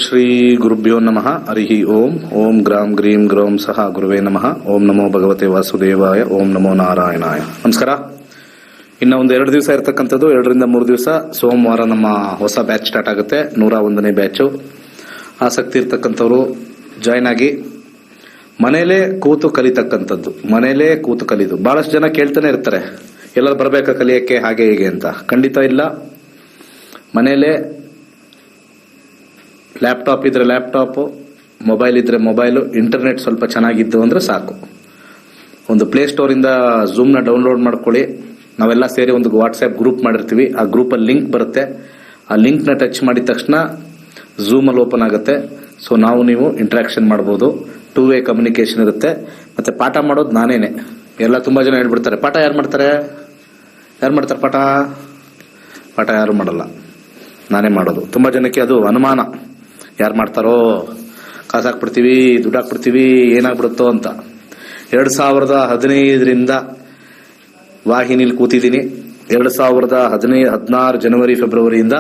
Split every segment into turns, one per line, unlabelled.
ಶ್ರೀ ಗುರುಭ್ಯೋ ನಮಃ ಹರಿ ಓಂ. ಓಂ ಗ್ರಾಂ ಗ್ರೀಂ ಗ್ರೌಂ ಸಹ ಗುರುವೇ ನಮಃ. ಓಂ ನಮೋ ಭಗವತೆ ವಾಸುದೇವಾಯ. ಓಂ ನಮೋ ನಾರಾಯಣಾಯ. ನಮಸ್ಕಾರ. ಇನ್ನು ಒಂದು 2 ದಿವಸ ಇರತಕ್ಕಂಥದ್ದು, 2 ರಿಂದ 3 ದಿವಸ ಸೋಮವಾರ ನಮ್ಮ ಹೊಸ ಬ್ಯಾಚ್ ಸ್ಟಾರ್ಟ್ ಆಗುತ್ತೆ. 101ನೇ ಬ್ಯಾಚು. ಆಸಕ್ತಿ ಇರ್ತಕ್ಕಂಥವ್ರು ಜಾಯ್ನ್ ಆಗಿ ಮನೇಲೇ ಕೂತು ಕಲಿತಕ್ಕಂಥದ್ದು. ಮನೇಲೇ ಕೂತು ಕಲಿದು ಬಹಳಷ್ಟು ಜನ ಕೇಳ್ತಾನೆ ಇರ್ತಾರೆ, ಎಲ್ಲರೂ ಬರಬೇಕಾ ಕಲಿಯಕ್ಕೆ ಹಾಗೆ ಹೀಗೆ ಅಂತ. ಖಂಡಿತ ಇಲ್ಲ. ಮನೇಲೇ ಲ್ಯಾಪ್ಟಾಪ್ ಇದ್ರೆ ಲ್ಯಾಪ್ಟಾಪು, ಮೊಬೈಲ್ ಇದ್ರೆ ಮೊಬೈಲು, ಇಂಟರ್ನೆಟ್ ಸ್ವಲ್ಪ ಚೆನ್ನಾಗಿದ್ದು ಅಂದ್ರೆ ಸಾಕು. ಒಂದು ಪ್ಲೇಸ್ಟೋರಿಂದ ಝೂಮ್ನ ಡೌನ್ಲೋಡ್ ಮಾಡ್ಕೊಳ್ಳಿ. ನಾವೆಲ್ಲ ಸೇರಿ ಒಂದು ವಾಟ್ಸ್ಆ್ಯಪ್ ಗ್ರೂಪ್ ಮಾಡಿರ್ತೀವಿ. ಆ ಗ್ರೂಪಲ್ಲಿ ಲಿಂಕ್ ಬರುತ್ತೆ. ಆ ಲಿಂಕ್ನ ಟಚ್ ಮಾಡಿದ ತಕ್ಷಣ ಝೂಮಲ್ಲಿ ಓಪನ್ ಆಗುತ್ತೆ. ಸೊ ನಾವು ನೀವು ಇಂಟ್ರಾಕ್ಷನ್ ಮಾಡ್ಬೋದು. 2 ವೇ ಕಮ್ಯುನಿಕೇಶನ್ ಇರುತ್ತೆ. ಮತ್ತೆ ಪಾಠ ಮಾಡೋದು ನಾನೇನೆ. ಎಲ್ಲ ತುಂಬಾ ಜನ ಹೇಳ್ಬಿಡ್ತಾರೆ, ಪಾಠ ಯಾರು ಮಾಡ್ತಾರೆ ಪಾಠ ಯಾರು ಮಾಡಲ್ಲ, ನಾನೇ ಮಾಡೋದು. ತುಂಬಾ ಜನಕ್ಕೆ ಅದು ಅನುಮಾನ, ಯಾರು ಮಾಡ್ತಾರೋ, ಕಾಸು ಹಾಕ್ಬಿಡ್ತೀವಿ, ದುಡ್ಡು ಹಾಕ್ಬಿಡ್ತೀವಿ, ಏನಾಗ್ಬಿಡುತ್ತೋ ಅಂತ. 2015ರಿಂದ ವಾಹಿನಿಲಿ ಕೂತಿದ್ದೀನಿ. 2016 ಜನವರಿ ಫೆಬ್ರವರಿಯಿಂದ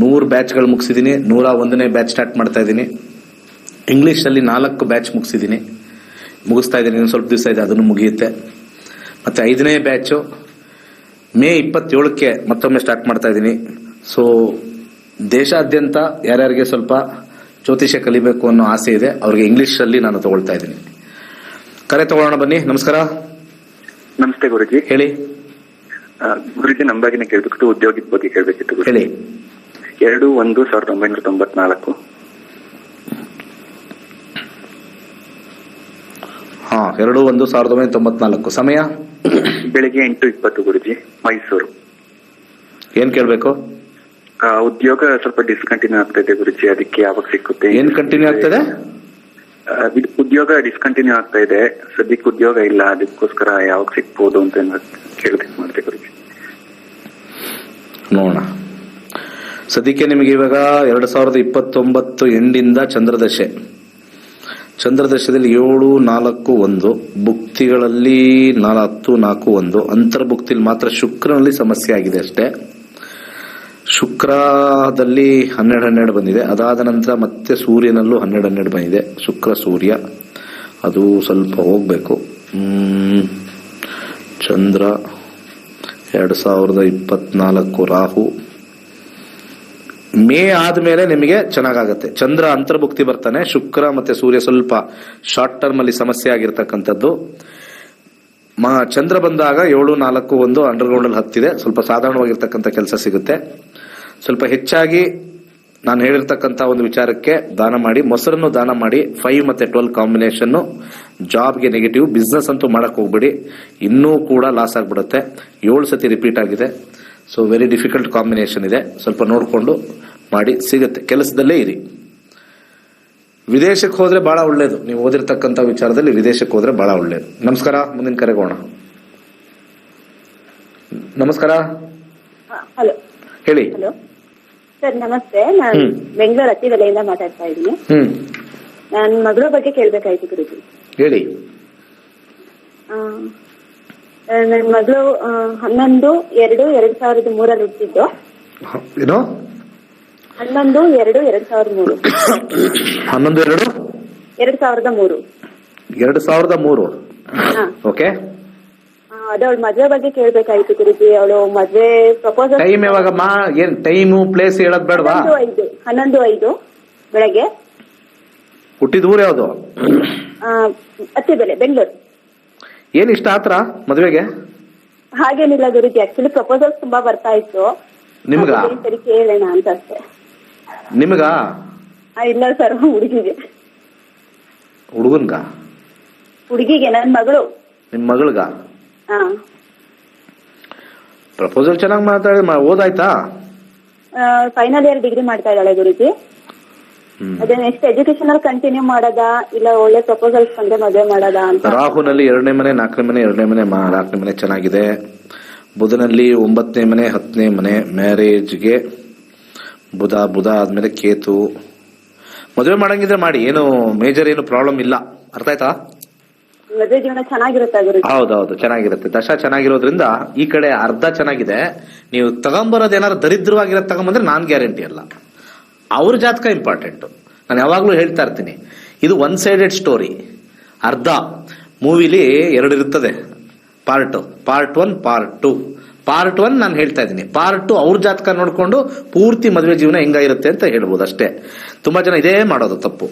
100 ಬ್ಯಾಚ್ಗಳು ಮುಗಿಸಿದ್ದೀನಿ. 101ನೇ ಬ್ಯಾಚ್ ಸ್ಟಾರ್ಟ್ ಮಾಡ್ತಾ ಇದ್ದೀನಿ. ಇಂಗ್ಲಿಷಲ್ಲಿ 4 ಬ್ಯಾಚ್ ಮುಗಿಸ್ತಾ ಇದ್ದೀನಿ. ಇನ್ನು ಸ್ವಲ್ಪ ದಿವಸ ಇದೆ, ಅದನ್ನು ಮುಗಿಯುತ್ತೆ. ಮತ್ತೆ 5ನೇ ಬ್ಯಾಚು ಮೇ 27ಕ್ಕೆ ಮತ್ತೊಮ್ಮೆ ಸ್ಟಾರ್ಟ್ ಮಾಡ್ತಾ ಇದ್ದೀನಿ. ಸೊ ದೇಶಾದ್ಯಂತ ಯಾರ್ಯಾರಿಗೆ ಸ್ವಲ್ಪ ಜ್ಯೋತಿಷ್ಯ ಕಲಿಬೇಕು ಅನ್ನೋ ಆಸೆ ಇದೆ, ಅವ್ರಿಗೆ ಇಂಗ್ಲಿಷಲ್ಲಿ ನಾನು ತಗೊಳ್ತಾ ಇದ್ದೀನಿ. ಕರೆ ತಗೊಳ್ಳೋಣ ಬನ್ನಿ. ನಮಸ್ಕಾರ.
ನಮಸ್ತೆ ಗುರುಜಿ.
ಹೇಳಿ.
ಗುರುಜಿ, ನಮ್ಮ ಬಗ್ಗೆನೇ ಕೇಳ್ಬೇಕಿತ್ತು, ಉದ್ಯೋಗದ ಬಗ್ಗೆ ಕೇಳ್ಬೇಕಿತ್ತು.
ಹೇಳಿ.
2/1/1994.
ಹಾ, 2/1/1994. ಸಮಯ
ಬೆಳಿಗ್ಗೆ 8:20 ಗುರುಜಿ, ಮೈಸೂರು.
ಏನ್ ಕೇಳ್ಬೇಕು?
ಉದ್ಯೋಗ ಸ್ವಲ್ಪ ಡಿಸ್ಕಂಟಿನ್ಯೂ ಆಗ್ತಾ ಇದೆ ಗುರುಜಿ, ಅದಕ್ಕೆ ಯಾವಾಗ ಸಿಕ್ಕುತ್ತೆ?
ಏನ್ ಕಂಟಿನ್ಯೂ ಆಗ್ತದೆ?
ಉದ್ಯೋಗ ಡಿಸ್ಕಂಟಿನ್ಯೂ ಆಗ್ತಾ ಇದೆ, ಸದ್ಯಕ್ಕೆ ಉದ್ಯೋಗ ಇಲ್ಲ, ಅದಕ್ಕೋಸ್ಕರ ಯಾವಾಗ ಸಿಕ್ಬೋದು ಅಂತ ಕೇಳಬೇಕು ಮಾಡ್ತೆ ಗುರುಜಿ.
ನೋಡೋಣ. ಸದ್ಯಕ್ಕೆ ನಿಮಗೆ ಇವಾಗ 2029 ಎಂಡಿಂದ ಚಂದ್ರದಶದಲ್ಲಿ 7-4-1, ಭುಕ್ತಿಗಳಲ್ಲಿ 10-4-1, ಅಂತರ್ಭುಕ್ತಿಲಿ ಮಾತ್ರ ಶುಕ್ರನಲ್ಲಿ ಸಮಸ್ಯೆ ಆಗಿದೆ ಅಷ್ಟೇ. ಶುಕ್ರದಲ್ಲಿ 12 ಬಂದಿದೆ. ಅದಾದ ನಂತರ ಮತ್ತೆ ಸೂರ್ಯನಲ್ಲೂ 12 ಬಂದಿದೆ. ಶುಕ್ರ ಸೂರ್ಯ ಅದು ಸ್ವಲ್ಪ ಹೋಗ್ಬೇಕು. ಚಂದ್ರ 2024 ರಾಹು. ಮೇ ಆದ್ಮೇಲೆ ನಿಮಗೆ ಚೆನ್ನಾಗಾಗತ್ತೆ. ಚಂದ್ರ ಅಂತರ್ಭುಕ್ತಿ ಬರ್ತಾನೆ. ಶುಕ್ರ ಮತ್ತೆ ಸೂರ್ಯ ಸ್ವಲ್ಪ ಶಾರ್ಟ್ ಟರ್ಮ್ ಅಲ್ಲಿ ಸಮಸ್ಯೆ ಆಗಿರ್ತಕ್ಕಂಥದ್ದು. ಚಂದ್ರ ಬಂದಾಗ 7-4-1 ಅಂಡರ್ಗ್ರೌಂಡ್ ಅಲ್ಲಿ ಹತ್ತಿದೆ. ಸ್ವಲ್ಪ ಸಾಧಾರಣವಾಗಿರ್ತಕ್ಕಂಥ ಕೆಲಸ ಸಿಗುತ್ತೆ. ಸ್ವಲ್ಪ ಹೆಚ್ಚಾಗಿ ನಾನು ಹೇಳಿರ್ತಕ್ಕಂಥ ಒಂದು ವಿಚಾರಕ್ಕೆ ದಾನ ಮಾಡಿ, ಮೊಸರನ್ನು ದಾನ ಮಾಡಿ. 5 ಮತ್ತೆ 12 ಕಾಂಬಿನೇಷನ್ ಜಾಬ್ಗೆ ನೆಗೆಟಿವ್. ಬಿಸ್ನೆಸ್ ಅಂತೂ ಮಾಡಕ್ ಹೋಗ್ಬೇಡಿ, ಇನ್ನೂ ಕೂಡ ಲಾಸ್ ಆಗ್ಬಿಡುತ್ತೆ. 7 ಸತಿ ರಿಪೀಟ್ ಆಗಿದೆ. ಸೊ ವೆರಿ ಡಿಫಿಕಲ್ಟ್ ಕಾಂಬಿನೇಷನ್ ಇದೆ. ಸ್ವಲ್ಪ ನೋಡಿಕೊಂಡು ಮಾಡಿ, ಸಿಗುತ್ತೆ. ಕೆಲಸದಲ್ಲೇ ಇರಿ. ವಿದೇಶಕ್ಕೆ ಹೋದ್ರೆ ಬಹಳ ಒಳ್ಳೇದು. ನೀವು ಓದಿರ್ತಕ್ಕಂಥ ವಿಚಾರದಲ್ಲಿ ವಿದೇಶಕ್ಕೆ ಹೋದ್ರೆ ಬಹಳ ಒಳ್ಳೇದು. ನಮಸ್ಕಾರ. ಮುಂದಿನ ಕರೆಗೋಣ. ನಮಸ್ಕಾರ.
ಹಲೋ.
ಹೇಳಿ.
ಹಲೋ ಸರ್, ನಮಸ್ತೆ. ನಾನು ಬೆಂಗಳೂರು ಹತ್ತಿರಲೆಯಿಂದ ಮಾತಾಡ್ತಾ ಇದ್ದೀನಿ. ನನ್ನ ಮಗಳ ಬಗ್ಗೆ ಕೇಳ್ಬೇಕಾಯ್ತು ಗುರುಜಿ.
ಹೇಳಿ.
ನನ್ನ ಮಗಳು 11/2/2003 ಹುಟ್ಟಿದ್ದು.
ಏನು?
11/2/2003.
11/2/2003. 2003. ಓಕೆ.
ಅದು ಅವಳ ಮದ್ವೆ ಬಗ್ಗೆ ಕೇಳ್ಬೇಕಾಯ್ತು ಗುರುಜಿ. ಅವಳು ಮದ್ವೆ ಪ್ರಪೋಸಲ್
ಟೈಮ್ ಯಾವಾಗಮ್ಮ? ಏನ್ ಟೈಮು ಪ್ಲೇಸ್ ಹೇಳೋದ್ ಬೇಡವಾ?
11/5 ಬೆಳಗ್ಗೆ.
ಹುಟ್ಟಿದ ಊರು ಯಾವ್ದು?
ಹತ್ತಿಬೆಲೆ, ಬೆಂಗಳೂರು.
ಏನ್ ಇಷ್ಟ ಆತ್ರ ಮದ್ವೆಗೆ?
ಹಾಗೇನಿಲ್ಲ ಗುರುಜಿ, ಆಕ್ಚುಲಿ ಪ್ರಪೋಸಲ್ಸ್ ತುಂಬಾ ಬರ್ತಾ ಇತ್ತು.
ನಿಮ್ಗ?
ಸರಿ ಕೇಳೋಣ ಅಂತ ಅಷ್ಟೇ.
ನಿಮ್ಗ?
ಇಲ್ಲ ಸರ್, ಹುಡುಗಿಗೆ.
ಹುಡುಗನ್ಗ?
ಹುಡುಗಿಗೆ, ನನ್ ಮಗಳು.
ನಿಮ್ ಮಗಳ್ಗ? ಪ್ರಪೋಸಲ್ ಚೆನ್ನಾಗಿ ಮಾತಾಡಿ. ಓದಾಯ್ತಾ?
ಫೈನಲ್ ಇಯರ್ ಡಿಗ್ರಿ ಮಾಡ್ತಾ ಇದ್ದಾಳೆ ಗುರುಜಿ. ಅದೇ ನೆಕ್ಸ್ಟ್ ಎಜುಕೇಶನ್ ಕಂಟಿನ್ಯೂ ಮಾಡೋದಾ ಇಲ್ಲ ಒಳ್ಳೆ ಪ್ರಪೋಸಲ್ಸ್ ಬಂದ್ರೆ ಮದುವೆ ಮಾಡೋದಾ ಅಂತ. ರಾಹುನಲ್ಲಿ
2ನೇ ಮನೆ, 4ನೇ ಮನೆ, 2ನೇ ಮನೆ, 4ನೇ ಮನೆ ಚೆನ್ನಾಗಿದೆ. ಬುಧನಲ್ಲಿ 9ನೇ ಮನೆ, 10ನೇ ಮನೆ, ಮ್ಯಾರೇಜ್ಗೆ ಬುಧ ಆದ್ಮೇಲೆ ಕೇತು. ಮದುವೆ ಮಾಡಂಗಿದ್ರೆ ಮಾಡಿ, ಏನು ಮೇಜರ್ ಏನು ಪ್ರಾಬ್ಲಮ್ ಇಲ್ಲ. ಅರ್ಥ ಆಯ್ತಾ?
ಮದುವೆ ಜೀವನ ಚೆನ್ನಾಗಿರುತ್ತೆ ಗುರುಜಿ.
ಹೌದೌದು, ಚೆನ್ನಾಗಿರುತ್ತೆ. ದಶ ಚೆನ್ನಾಗಿರೋದ್ರಿಂದ ಈ ಕಡೆ ಅರ್ಧ ಚೆನ್ನಾಗಿದೆ. ನೀವು ತಗೊಂಬರೋದು ಏನಾದ್ರು ದರಿದ್ರವಾಗಿರೋದು ತಗೊಂಬಂದ್ರೆ ನಾನ್ ಗ್ಯಾರಂಟಿ ಅಲ್ಲ. ಅವ್ರ ಜಾತಕ ಇಂಪಾರ್ಟೆಂಟು. ನಾನು ಯಾವಾಗಲೂ ಹೇಳ್ತಾ ಇರ್ತೀನಿ, ಇದು ಒನ್ ಸೈಡೆಡ್ ಸ್ಟೋರಿ. ಅರ್ಧ ಮೂವಿಲಿ 2 ಇರ್ತದೆ, ಪಾರ್ಟ್ 1 ಪಾರ್ಟ್ 1 ನಾನು ಹೇಳ್ತಾ ಇದ್ದೀನಿ. ಪಾರ್ಟ್ 2 ಅವ್ರ ಜಾತಕ ನೋಡ್ಕೊಂಡು ಪೂರ್ತಿ ಮದುವೆ ಜೀವನ ಹೆಂಗಾಗಿರುತ್ತೆ ಅಂತ ಹೇಳ್ಬೋದು ಅಷ್ಟೇ. ತುಂಬಾ ಜನ ಇದೇ ಮಾಡೋದು ತಪ್ಪು.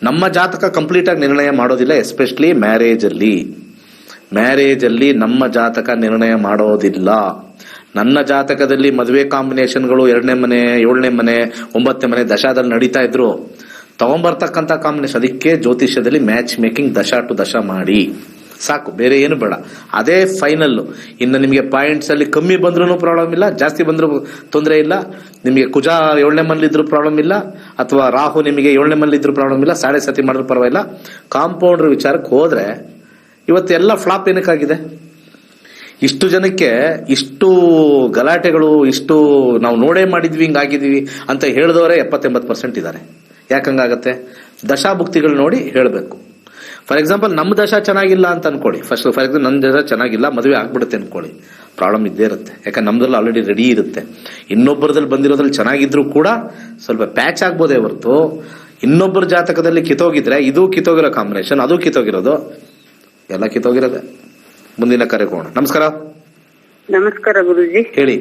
ನಮ್ಮ ಜಾತಕ ಕಂಪ್ಲೀಟ್ ಆಗಿ ನಿರ್ಣಯ ಮಾಡೋದಿಲ್ಲ, ಎಸ್ಪೆಷಲಿ ಮ್ಯಾರೇಜ್ ಅಲ್ಲಿ ನಮ್ಮ ಜಾತಕ ನಿರ್ಣಯ ಮಾಡೋದಿಲ್ಲ. ನನ್ನ ಜಾತಕದಲ್ಲಿ ಮದುವೆ ಕಾಂಬಿನೇಷನ್ಗಳು 2ನೇ ಮನೆ, 7ನೇ ಮನೆ, 9ನೇ ಮನೆ ದಶಾದಲ್ಲಿ ನಡೀತಾ ಇದ್ರು. ತಗೊಂಬರ್ತಕ್ಕಂಥ ಕಾಂಬಿನೇಷನ್, ಅದಕ್ಕೆ ಜ್ಯೋತಿಷ್ಯದಲ್ಲಿ ಮ್ಯಾಚ್ ಮೇಕಿಂಗ್ ದಶಾ ಟು ದಶಾ ಮಾಡಿ ಸಾಕು, ಬೇರೆ ಏನು ಬೇಡ. ಅದೇ ಫೈನಲ್. ಇನ್ನು ನಿಮಗೆ ಪಾಯಿಂಟ್ಸ್ ಅಲ್ಲಿ ಕಮ್ಮಿ ಬಂದ್ರೂ ಪ್ರಾಬ್ಲಮ್ ಇಲ್ಲ, ಜಾಸ್ತಿ ಬಂದ್ರೂ ತೊಂದರೆ ಇಲ್ಲ. ನಿಮಗೆ ಕುಜ 7ನೇ ಮನೇಲಿ ಇದ್ರೂ ಪ್ರಾಬ್ಲಮ್ ಇಲ್ಲ, ಅಥವಾ ರಾಹು ನಿಮಗೆ 7ನೇ ಮನೇಲಿ ಇದ್ರೂ ಪ್ರಾಬ್ಲಮ್ ಇಲ್ಲ, 7.5 ಮಾಡಿದ್ರು ಪರವಾಗಿಲ್ಲ. ಕಾಂಪೌಂಡರ್ ವಿಚಾರಕ್ಕೆ ಹೋದ್ರೆ ಇವತ್ತೆಲ್ಲ ಫ್ಲಾಪ್ ಏನಕ್ಕಾಗಿದೆ? ಇಷ್ಟು ಜನಕ್ಕೆ ಇಷ್ಟು ಗಲಾಟೆಗಳು, ಇಷ್ಟು ನಾವು ನೋಡೇ ಮಾಡಿದ್ವಿ, ಹಿಂಗಾಗಿದ್ವಿ ಅಂತ ಹೇಳಿದವರೇ 70-80% ಇದ್ದಾರೆ. ಯಾಕಂಗಾಗತ್ತೆ? ದಶಾಭುಕ್ತಿಗಳು ನೋಡಿ ಹೇಳಬೇಕು. ಫಾರ್ ಎಕ್ಸಾಂಪಲ್, ನಮ್ಮ ದಶಾ ಚೆನ್ನಾಗಿಲ್ಲ ಅಂತ ಅನ್ಕೊಳ್ಳಿ. ಫಾರ್ ಎಕ್ಸಾಂಪಲ್ ನನ್ನ ದಶಾ ಚೆನ್ನಾಗಿಲ್ಲ, ಮದುವೆ ಆಗ್ಬಿಡುತ್ತೆ ಅನ್ಕೊಳ್ಳಿ, ಪ್ರಾಬ್ಲಮ್ ಇದ್ದೇ ಇರುತ್ತೆ. ಯಾಕಂದ್ರೆ ನಮ್ದ್ರಲ್ಲಿ ಆಲ್ರೆಡಿ ರೆಡಿ ಇರುತ್ತೆ. ಇನ್ನೊಬ್ಬರದಲ್ಲಿ ಬಂದಿರೋದ್ರಲ್ಲಿ ಚೆನ್ನಾಗಿದ್ರು ಕೂಡ ಸ್ವಲ್ಪ ಪ್ಯಾಚ್ ಆಗ್ಬೋದೇ ಹೊರತು, ಇನ್ನೊಬ್ಬರ ಜಾತಕದಲ್ಲಿ ಕಿತ್ತೋಗಿದ್ರೆ ಇದು ಕಿತ್ತೋಗಿರೋ ಕಾಂಬಿನೇಷನ್, ಅದು ಕಿತ್ತೋಗಿರೋದು, ಎಲ್ಲ ಕಿತ್ತೋಗಿರೋದೆ. ಮುಂದಿನ ಕರೆಗೋಣ. ನಮಸ್ಕಾರ.
ನಮಸ್ಕಾರ ಗುರುಜಿ.
ಹೇಳಿ.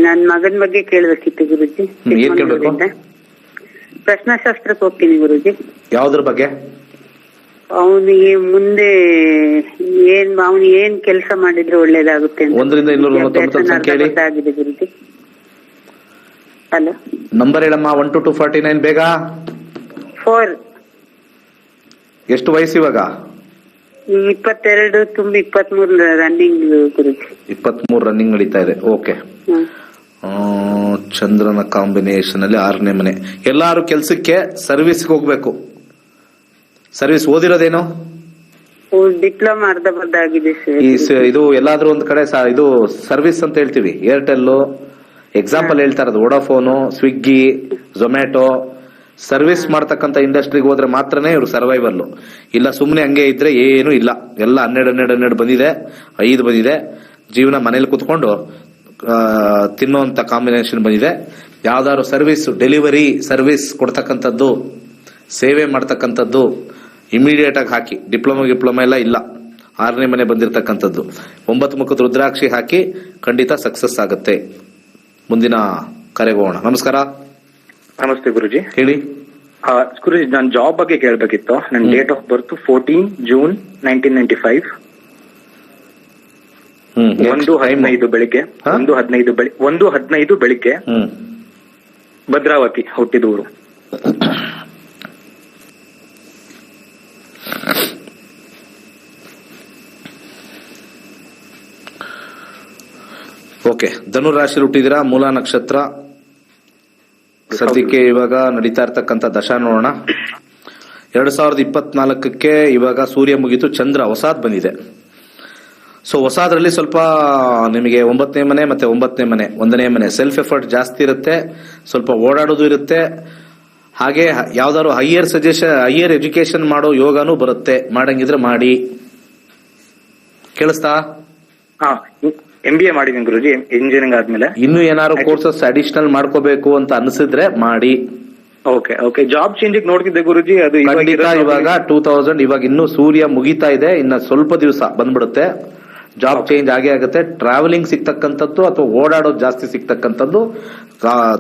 ನನ್ ಮಗನ್ ಬಗ್ಗೆ ಕೇಳಬೇಕಿತ್ತು ಗುರುಜಿ.
ಏನ್ ಕೇಳ್ಬೇಕು?
ಪ್ರಶ್ನಾಶಾಸ್ತ್ರಕ್ಕೆ ಹೋಗ್ತೀನಿ ಗುರುಜಿ.
ಯಾವ್ದ್ರ ಬಗ್ಗೆ?
ಅವನಿಗೆ ಮುಂದೆ ಅವನು ಏನ್ ಕೆಲಸ ಮಾಡಿದ್ರೆ ಒಳ್ಳೇದಾಗುತ್ತೆ ಅಂತ.
1ರಿಂದ 299 ಸಂಖ್ಯೆ ಹೇಳಿ.
ಆಗಿದೆ ಗುರುಜಿ. ಹಲೋ,
ನಂಬರ್ ಹೇಳಮ್ಮ. 1 to 249 ಬೇಗ.
4.
ಎಷ್ಟು ವಯಸ್ಸು ಇವಾಗ?
22 ತುಂಬಿ 23 ರನ್ನಿಂಗ್ ಗುರುಜಿ.
23 ರನ್ನಿಂಗ್ ನಡೀತಾ ಇದೆ. ಓಕೆ. ಚಂದ್ರನ ಕಾಂಬಿನೇಷನ್ ಅಲ್ಲಿ 6ನೇ ಮನೆ. ಎಲ್ಲಾರು ಕೆಲ್ಸಕ್ಕೆ ಸರ್ವಿಸ್ಗೆ ಹೋಗ್ಬೇಕು. ಸರ್ವಿಸ್ ಓದಿರೋದೇನು?
ಡಿಪ್ಲೊಮಾ ಅರ್ಧ ಆಗಿದೆ
ಇದು ಎಲ್ಲಾದ್ರೂ ಒಂದ್ ಕಡೆ ಇದು ಸರ್ವಿಸ್ ಅಂತ ಹೇಳ್ತೀವಿ. ಏರ್ಟೆಲ್ ಎಕ್ಸಾಂಪಲ್ ಹೇಳ್ತಾ ಇರೋದು. ವೋಡಾಫೋನು, ಸ್ವಿಗ್ಗಿ, ಝೊಮ್ಯಾಟೊ ಸರ್ವಿಸ್ ಮಾಡ್ತಕ್ಕಂಥ ಇಂಡಸ್ಟ್ರಿಗೆ ಹೋದ್ರೆ ಮಾತ್ರನೇ ಇವರು ಸರ್ವೈವಲ್. ಇಲ್ಲ ಸುಮ್ನೆ ಹಂಗೆ ಇದ್ರೆ ಏನು ಇಲ್ಲ. ಎಲ್ಲ 12 ಬಂದಿದೆ, 5 ಬಂದಿದೆ. ಜೀವನ ಮನೇಲಿ ಕುತ್ಕೊಂಡು ತಿನ್ನುವಂತ ಕಾಂಬಿನೇಷನ್ ಬಂದಿದೆ. ಯಾವ್ದಾದ್ರು ಸರ್ವಿಸ್, ಡೆಲಿವರಿ ಸರ್ವಿಸ್ ಕೊಡ್ತಕ್ಕಂಥದ್ದು, ಸೇವೆ ಮಾಡ್ತಕ್ಕಂಥದ್ದು ಇಮಿಡಿಯೇಟ್ ಆಗಿ ಹಾಕಿ. ಡಿಪ್ಲೊಮಾ ಎಲ್ಲ ಇಲ್ಲ. 6ನೇ ಮನೆ ಬಂದಿರತಕ್ಕಂಥದ್ದು 9 ಮುಖದ ರುದ್ರಾಕ್ಷಿ ಹಾಕಿ, ಖಂಡಿತ ಸಕ್ಸಸ್ ಆಗುತ್ತೆ. ಮುಂದಿನ ಕರೆಗೋಣ. ನಮಸ್ಕಾರ.
ನಮಸ್ತೆ ಗುರುಜಿ.
ಹೇಳಿ.
ಗುರುಜಿ, ನಾನು ಜಾಬ್ ಬಗ್ಗೆ ಕೇಳಬೇಕಿತ್ತು. ನನ್ನ ಡೇಟ್ ಆಫ್ ಬರ್ತ್ 14 ಜೂನ್ 1995. 1:15 ಬೆಳಿಗ್ಗೆ. 1:15 ಬೆಳಿಗ್ಗೆ. ಭದ್ರಾವತಿ ಹುಟ್ಟಿದೂರು.
ಓಕೆ. ಧನುರಾಶಿ ಹುಟ್ಟಿದಿರಾ. ಮೂಲ ನಕ್ಷತ್ರ. ಸದ್ಯಕ್ಕೆ ಇವಾಗ ನಡೀತಾ ಇರ್ತಕ್ಕಂಥ ದಶಾ ನೋಡೋಣ. 2024ಕ್ಕೆ ಇವಾಗ ಸೂರ್ಯ ಮುಗಿತು, ಚಂದ್ರ ಹೊಸಾದ್ ಬಂದಿದೆ. ಸೊ ಹೊಸಾದ್ರಲ್ಲಿ ಸ್ವಲ್ಪ ನಿಮಗೆ 9ನೇ ಮನೆ ಮತ್ತೆ 9ನೇ ಮನೆ, 1ನೇ ಮನೆ ಸೆಲ್ಫ್ ಎಫರ್ಟ್ ಜಾಸ್ತಿ ಇರುತ್ತೆ, ಸ್ವಲ್ಪ ಓಡಾಡೋದು ಇರುತ್ತೆ. ಹಾಗೆ ಯಾವ್ದಾದ್ರು ಹೈಯರ್ ಎಜುಕೇಶನ್ ಮಾಡೋ ಯೋಗನೂ ಬರುತ್ತೆ. ಮಾಡಂಗಿದ್ರೆ ಮಾಡಿ. ಕೇಳಿಸ್ತಾ?
MBA ಮಾಡಿದೀನಿ ಗುರುಜಿ, ಇಂಜಿನಿಯರಿಂಗ್ ಆದ್ಮೇಲೆ.
ಇನ್ನು ಏನಾದ್ರು ಕೋರ್ಸಸ್ ಅಡಿಷನಲ್ ಮಾಡ್ಕೋಬೇಕು ಅಂತ ಅನ್ಸಿದ್ರೆ ಮಾಡಿ.
ಓಕೆ. ಜಾಬ್ ಚೇಂಜ್ ನೋಡ್ತಿದ್ದೆ ಗುರುಜಿ. ಅದು
ಇವಾಗ 2000 ಇವಾಗ ಇನ್ನು ಸೂರ್ಯ ಮುಗಿತಾ ಇದೆ, ಇನ್ನ ಸ್ವಲ್ಪ ದಿವಸ ಬಂದ್ಬಿಡುತ್ತೆ. ಜಾಬ್ ಚೇಂಜ್ ಆಗೇ ಆಗುತ್ತೆ. ಟ್ರಾವೆಲಿಂಗ್ ಸಿಗ್ತಕ್ಕಂಥದ್ದು ಅಥವಾ ಓಡಾಡೋದು ಜಾಸ್ತಿ ಸಿಗ್ತಕ್ಕಂಥದ್ದು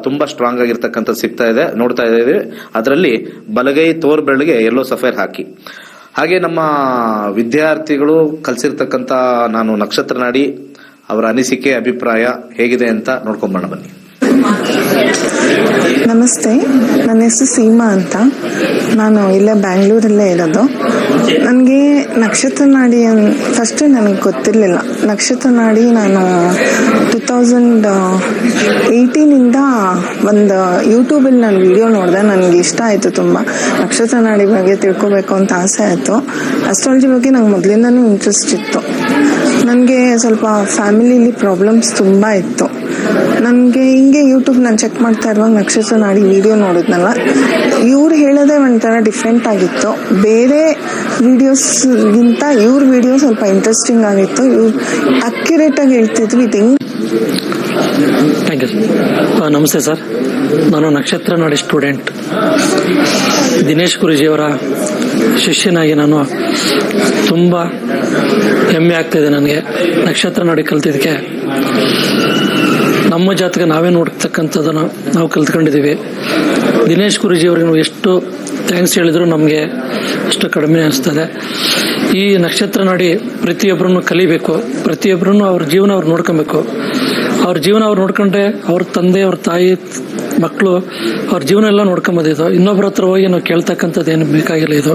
ತುಂಬಾ ಸ್ಟ್ರಾಂಗ್ ಆಗಿರ್ತಕ್ಕಂಥದ್ದು ಸಿಗ್ತಾ ಇದೆ, ನೋಡ್ತಾ ಇದ್ದೀವಿ. ಅದರಲ್ಲಿ ಬಲಗೈ ತೋರ್ ಬೆರಳಿಗೆ ಎಲ್ಲೋ ಸಫೇರ್ ಹಾಕಿ. ಹಾಗೆ ನಮ್ಮ ವಿದ್ಯಾರ್ಥಿಗಳು ಕಲಿಸಿರ್ತಕ್ಕಂಥ ನಾನು ನಕ್ಷತ್ರ ನಾಡಿ ಅವರ ಅನಿಸಿಕೆ ಅಭಿಪ್ರಾಯ ಹೇಗಿದೆ ಅಂತ ನೋಡ್ಕೊಂಬರೋಣ ಬನ್ನಿ.
ನಮಸ್ತೆ, ನನ್ನ ಹೆಸರು ಸೀಮಾ ಅಂತ. ನಾನು ಇಲ್ಲೇ ಬ್ಯಾಂಗ್ಳೂರಲ್ಲೇ ಇರೋದು. ನನಗೆ ನಕ್ಷತ್ರ ನಾಡಿ ಫಸ್ಟ್ ನನಗೆ ಗೊತ್ತಿರಲಿಲ್ಲ. ನಕ್ಷತ್ರ ನಾಡಿ ನಾನು 2018ಇಂದ ಒಂದು ಯೂಟ್ಯೂಬಲ್ಲಿ ನಾನು ವಿಡಿಯೋ ನೋಡಿದೆ. ನನಗೆ ಇಷ್ಟ ಆಯಿತು ತುಂಬ. ನಕ್ಷತ್ರ ನಾಡಿ ಬಗ್ಗೆ ತಿಳ್ಕೊಬೇಕು ಅಂತ ಆಸೆ ಆಯಿತು. ಅಸ್ಟ್ರಾಲಜಿ ಬಗ್ಗೆ ನಂಗೆ ಮೊದಲಿಂದನೂ ಇಂಟ್ರೆಸ್ಟ್ ಇತ್ತು. ನನಗೆ ಸ್ವಲ್ಪ ಫ್ಯಾಮಿಲಿಲಿ ಪ್ರಾಬ್ಲಮ್ಸ್ ತುಂಬ ಇತ್ತು. ನನಗೆ ಹಿಂಗೆ ಯೂಟ್ಯೂಬ್ ನಾನು ಚೆಕ್ ಮಾಡ್ತಾ ಇರುವಾಗ ನಕ್ಷತ್ರ ನಾಡಿ ವಿಡಿಯೋ ನೋಡಿದ್ನಲ್ಲ, ಇವ್ರು ಹೇಳೋದೇ ಒಂಥರ ಡಿಫ್ರೆಂಟ್ ಆಗಿತ್ತು. ಬೇರೆ ವಿಡಿಯೋಸ್ಗಿಂತ ಇವ್ರ ವಿಡಿಯೋ ಸ್ವಲ್ಪ ಇಂಟ್ರೆಸ್ಟಿಂಗ್ ಆಗಿತ್ತು. ಇವ್ರು ಅಕ್ಯುರೇಟ್ ಆಗಿ ಹೇಳ್ತಿದ್ರು. ಇದು
ಥ್ಯಾಂಕ್ ಯು. ನಮಸ್ತೆ ಸರ್. ನಾನು ನಕ್ಷತ್ರ ನಾಡಿ ಸ್ಟೂಡೆಂಟ್. ದಿನೇಶ್ ಗುರೂಜಿಯವರ ಶಿಷ್ಯನಾಗಿ ನಾನು ತುಂಬ ಹೆಮ್ಮೆ ಆಗ್ತಾಯಿದೆ ನನಗೆ. ನಕ್ಷತ್ರ ನಾಡಿ ಕಲ್ತಿದ್ದಕ್ಕೆ ನಮ್ಮ ಜಾತಕ ನಾವೇ ನೋಡ್ತಕ್ಕಂಥದ್ದನ್ನು ನಾವು ಕಲ್ತ್ಕೊಂಡಿದ್ದೀವಿ. ದಿನೇಶ್ ಗುರೂಜಿಯವ್ರಿಗೆ ನಾವು ಎಷ್ಟು ಥ್ಯಾಂಕ್ಸ್ ಹೇಳಿದ್ರು ನಮಗೆ ಅಷ್ಟು ಕಡಿಮೆ ಅನಿಸ್ತದೆ. ಈ ನಕ್ಷತ್ರ ನಾಡಿ ಪ್ರತಿಯೊಬ್ಬರನ್ನು ಕಲಿಬೇಕು, ಪ್ರತಿಯೊಬ್ಬರನ್ನು ಅವ್ರ ಜೀವನ ಅವ್ರು ನೋಡ್ಕೊಬೇಕು. ಅವ್ರ ಜೀವನ ಅವ್ರು ನೋಡ್ಕೊಂಡ್ರೆ ಅವ್ರ ತಂದೆ, ಅವ್ರ ತಾಯಿ, ಮಕ್ಕಳು ಅವ್ರ ಜೀವನ ಎಲ್ಲ ನೋಡ್ಕೊಂಬಂದಿದ್ದು. ಇನ್ನೊಬ್ಬರ ಹತ್ರ ಹೋಗಿ ನಾವು ಕೇಳ್ತಕ್ಕಂಥದ್ದು ಏನು ಬೇಕಾಗಿಲ್ಲ. ಇದು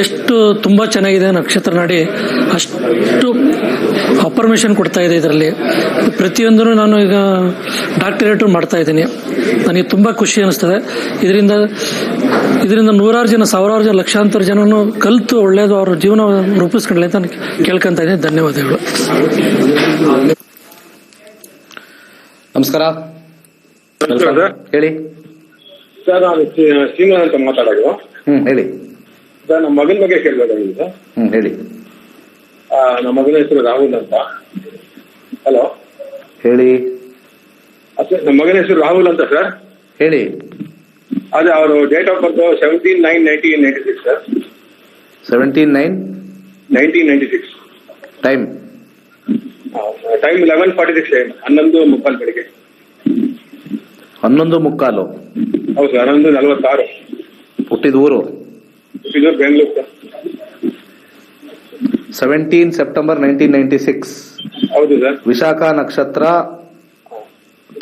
ಎಷ್ಟು ತುಂಬ ಚೆನ್ನಾಗಿದೆ ನಕ್ಷತ್ರ ನಾಡಿ. ಅಷ್ಟು ಅಪರ್ಮಿಷನ್ ಕೊಡ್ತಾ ಇದೆ ಇದರಲ್ಲಿ. ಪ್ರತಿಯೊಂದೂ ನಾನು ಈಗ ಡಾಕ್ಟರೇಟು ಮಾಡ್ತಾ ಇದ್ದೀನಿ. ನನಗೆ ತುಂಬ ಖುಷಿ ಅನಿಸ್ತದೆ. ಇದರಿಂದ ನೂರಾರು ಜನ, ಸಾವಿರಾರು ಜನ, ಲಕ್ಷಾಂತರ ಜನನು ಕಲಿತು ಒಳ್ಳೇದು ಅವ್ರ ಜೀವನ ರೂಪಿಸ್ಕೊಳ್ಳಿ ಅಂತ ಕೇಳ್ಕೊಂತ ಇದ್ದೀನಿ. ಧನ್ಯವಾದಗಳು.
ನಮಸ್ಕಾರ. ಹೇಳಿ
ಸರ್. ನಾನು ಶ್ರೀಮಂತ ಅಂತ ಮಾತಾಡೋದು.
ಹೇಳಿ
ಸರ್. ನಮ್ಮ ಮಗನ ಬಗ್ಗೆ ಕೇಳಬೇಕಾಗಿದೆ ಸರ್.
ಹೇಳಿ.
ನಮ್ಮ ಮಗನ ಹೆಸರು ರಾಹುಲ್ ಅಂತ. ಹಲೋ
ಹೇಳಿ.
ನಮ್ಮ ಮಗನ ಹೆಸರು ರಾಹುಲ್ ಅಂತ ಸರ್.
ಹೇಳಿ.
ಅದೇ ಅವರು date of birth 17/9/1996 sir.
17/9/1996. Time
11:46 11:30 ಬೆಳಿಗ್ಗೆ.
11:15.
ಹೌದು ಸರ್. 11:46.
ಹುಟ್ಟಿದ ಊರು
ಬೆಂಗಳೂರು ಸರ್.
17 ಸೆಪ್ಟೆಂಬರ್ 1996.
ಹೌದು ಸರ್.
ವಿಶಾಖ ನಕ್ಷತ್ರ,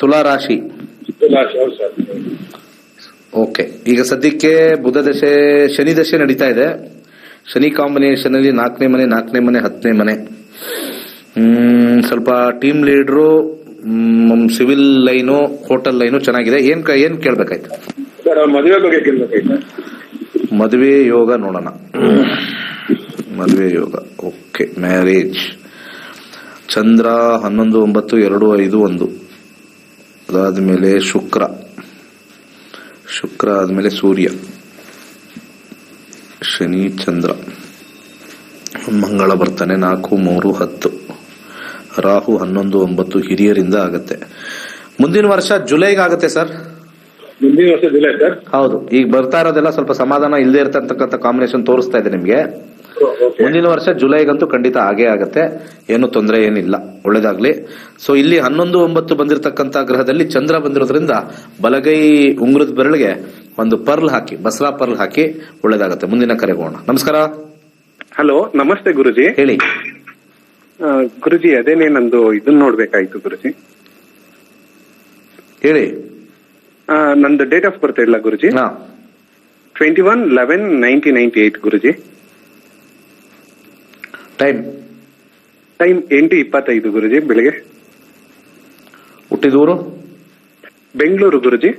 ತುಲಾ ರಾಶಿ.
ಹೌದು ಸರ್.
ಓಕೆ. ಈಗ ಸದ್ಯಕ್ಕೆ ಬುಧ ದಶೆ, ಶನಿ ದಶೆ ನಡೀತಾ ಇದೆ. ಶನಿ ಕಾಂಬಿನೇಷನ್ ಅಲ್ಲಿ 4ನೇ ಮನೆ, 10ನೇ ಮನೆ. ಸ್ವಲ್ಪ team leader, civil line, hotel line ಚೆನ್ನಾಗಿದೆ. ಏನ್ ಕೇಳ್ಬೇಕಾಯ್ತು
ಸರ್? ಮದುವೆ ಬಗ್ಗೆ ಕೇಳ್ಬೇಕಾಯ್ತು.
ಮದುವೆ ಯೋಗ ನೋಡೋಣ. ಮದುವೆ ಯೋಗ. ಓಕೆ. ಮ್ಯಾರೇಜ್. ಚಂದ್ರ 11/9/251. ಅದಾದ್ಮೇಲೆ ಶುಕ್ರ ಆದ್ಮೇಲೆ ಸೂರ್ಯ, ಶನಿ, ಚಂದ್ರ, ಮಂಗಳ ಬರ್ತಾನೆ 4-3-10. ರಾಹು 11-9 ಹಿರಿಯರಿಂದ ಆಗತ್ತೆ. ಮುಂದಿನ ವರ್ಷ ಜುಲೈಗೆ ಆಗುತ್ತೆ ಸರ್.
ಮುಂದಿನ ವರ್ಷ ಜುಲೈ ಸರ್.
ಹೌದು. ಈಗ ಬರ್ತಾ ಇರೋದೆಲ್ಲ ಸ್ವಲ್ಪ ಸಮಾಧಾನ ಇಲ್ಲದೆ ಇರತಕ್ಕಂಥ ಕಾಂಬಿನೇಷನ್ ತೋರಿಸ್ತಾ ಇದೆ ನಿಮ್ಗೆ. ಮುಂದಿನ ವರ್ಷ ಜುಲೈಗಂತೂ ಖಂಡಿತ ಆಗೇ ಆಗತ್ತೆ. ಏನು ತೊಂದರೆ ಏನಿಲ್ಲ. ಒಳ್ಳೇದಾಗ್ಲಿ. ಸೊ ಇಲ್ಲಿ 11-9 ಬಂದಿರತಕ್ಕಂತ ಗ್ರಹದಲ್ಲಿ ಚಂದ್ರ ಬಂದಿರೋದ್ರಿಂದ ಬಲಗೈ ಉಂಗುರದ ಬೆರಳಿಗೆ ಒಂದು ಪರ್ಲ್ ಹಾಕಿ, ಬಸ್ರಾ ಪರ್ಲ್ ಹಾಕಿ ಒಳ್ಳೇದಾಗತ್ತೆ. ಮುಂದಿನ ಕರೆಗೆ ಹೋಗೋಣ. ನಮಸ್ಕಾರ.
ಹಲೋ, ನಮಸ್ತೆ ಗುರುಜಿ.
ಹೇಳಿ.
ಗುರುಜಿ, ಅದೇನೇ ನಂದು ಇದನ್ನ ನೋಡ್ಬೇಕಾಯ್ತು ಗುರುಜಿ.
ಹೇಳಿ.
ನಂದು ಡೇಟ್ ಆಫ್ ಬರ್ತ್ ಇಲ್ಲ ಗುರುಜಿ. 21/11/1998 ಗುರುಜಿ.
ಟೈಮ್
8:25 ಗುರುಜಿ ಬೆಳಿಗ್ಗೆ.
ಹುಟ್ಟಿದೂರು
ಬೆಂಗಳೂರು ಗುರುಜಿ.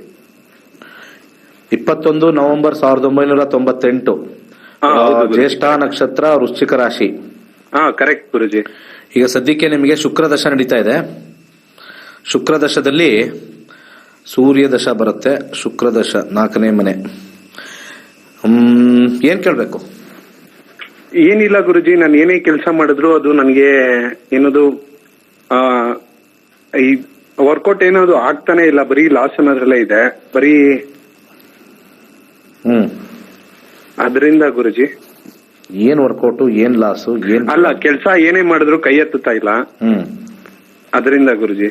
21 ನವೆಂಬರ್ 1998. ಜ್ಯೇಷ್ಠ ನಕ್ಷತ್ರ, ವೃಶ್ಚಿಕ ರಾಶಿ.
ಕರೆಕ್ಟ್ ಗುರುಜಿ.
ಈಗ ಸದ್ಯಕ್ಕೆ ನಿಮಗೆ ಶುಕ್ರ ದಶ ನಡೀತಾ ಇದೆ. ಶುಕ್ರ ದಶದಲ್ಲಿ ಸೂರ್ಯ ದಶ ಬರುತ್ತೆ. ಶುಕ್ರ ದಶ 4ನೇ ಮನೆ. ಏನ್ ಕೇಳ್ಬೇಕು?
ಏನಿಲ್ಲ ಗುರುಜಿ, ನಾನು ಏನೇ ಕೆಲಸ ಮಾಡಿದ್ರು ಅದು ನನಗೆ ಏನದು ಈ ವರ್ಕೌಟ್ ಏನದು ಆಗ್ತಾನೆ ಇಲ್ಲ. ಬರೀ ಲಾಸ್ ಅನ್ನೋದ್ರಲ್ಲೇ ಇದೆ. ಬರೀ ಅದರಿಂದ ಗುರುಜಿ.
ಏನ್ ವರ್ಕೌಟ್, ಏನ್ ಲಾಸು, ಏನ್
ಅಲ್ಲ, ಕೆಲಸ ಏನೇ ಮಾಡಿದ್ರು ಕೈ ಎತ್ತುತ್ತಾ ಇಲ್ಲ. ಅದರಿಂದ ಗುರುಜಿ.